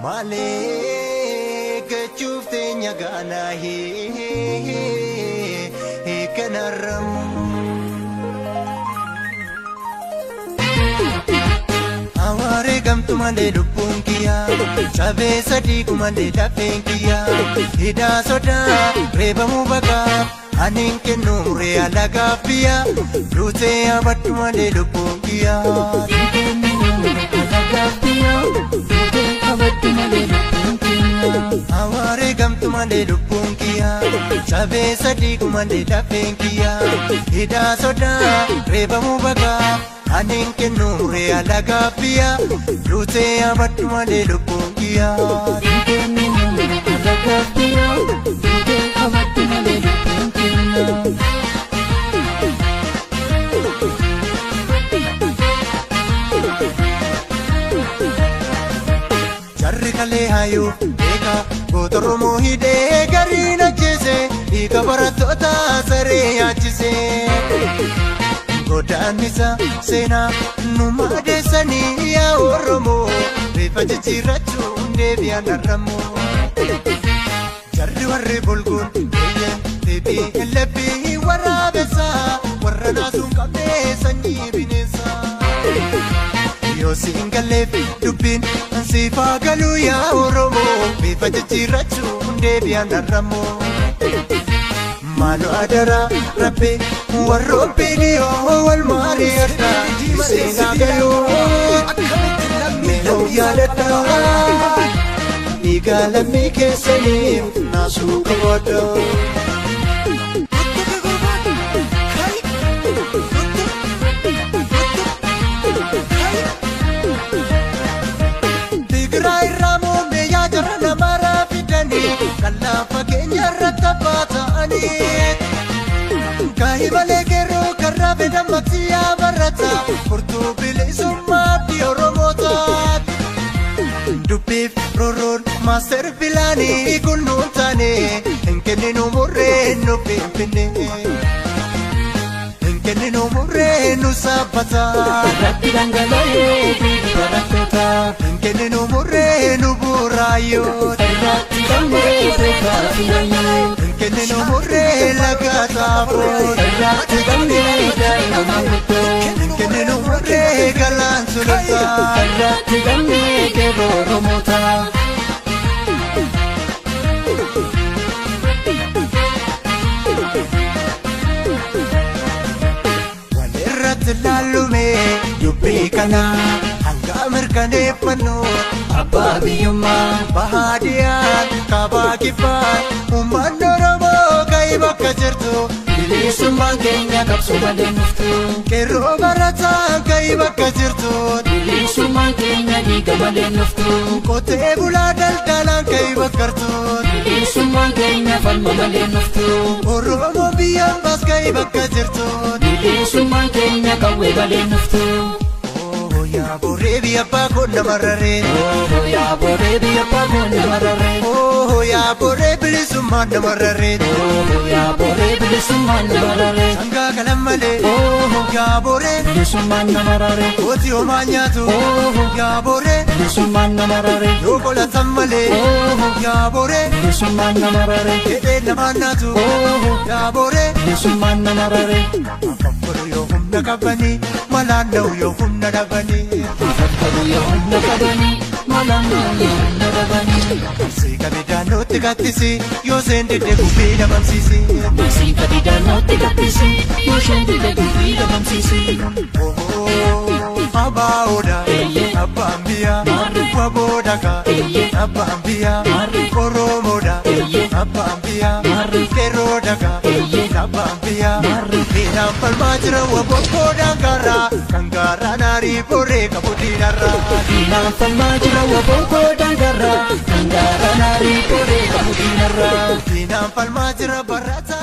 Male kachufte nyagana he kanaram Aware gamtu male lupunkia Chabe sadi kumale dapenkia Hida soda reba mubaka Aninke nure alaga pia Rute abatu male lupunkia Aware gamtu male lupunkia Chabe sadi kumale dapenkia Hida soda reba mubaka Aninke nure alaga pia Rute abatu male lupunkia alaga pia Rute abatu male lupunkia Jarri kale hayu eka gotoromo hide garina jese ika baratota sare achise Godanisa sena numade sani ya oromo Refa chichirachu ndebi anaramo Jarri warre bolgun eyen tebi elebi warabesa Warrana sunkabe sanyi binesa Yo singalef dubin sifa galu ya oromo Refa chichirachu ndebi anaramo Malu adara rabbi warrobi diyo wal mariyata Sena galu melo yadata Igala mike salim nasu kawada Tigray ramo me ya jarana mara fidani Kalla fakenya ratabata Kahi bale kero karabe damaksiya barata Kurtu bile summa di oromota Dupif roron master filani kununtane Enkene no morre no pimpine Enkene no morre no sapata Rati dangaloye bidi barakota Enkene no morre no burayo Rati dangaloye bidi Kene no morre la gata por Rati gamne dai amamuto Kene no morre galan sulta Rati gamne ke boromota Walerrat lalume dubbi kana hanga merkane panu Abba biyuma bahadiyan kabakipan Umandoromo kai bakka jirtu Bilisummaan keenya qabsoo malee nuftu Kerroo barataan kai bakka jirtu Bilisummaan keenya dhiiga malee nuftu Qotee bulaa daldalaan kai bakkartu Bilisummaan keenya falma malee nuftu Oromoo biyyaan baas kai bakka jirtu Bilisummaan keenya qawwee malee nuftu Ya bore biya pa ko namarare Oh ya bore biya pa ko namarare Oh ya bore bilisumma namarare Oh ya bore bilisumma namarare Sanga kalamale Oh ya bore bilisumma namarare Oti o manyatu Oh ya bore bilisumma namarare Yo kola tammale Oh ya bore bilisumma namarare Kede namanatu Oh ya bore bilisumma namarare Afakuru yo humna kabani Malano yo humna dabani Afakuru yo humna kabani Malano yo humna dabani Sika bidano tigatisi Yo sendi de kupida mamsisi Sika bidano tigatisi Yo sendi de kupida mamsisi Abba oda Abba ambia Wabodaka Abba ambia Oromoda Abba ambia Kerodaka Abba ambia Bina palmajra wabokoda kara Kangara nari pore kabutinara Bina palmajra wabokoda kara Kangara nari pore kabutinara Bina palmajra barata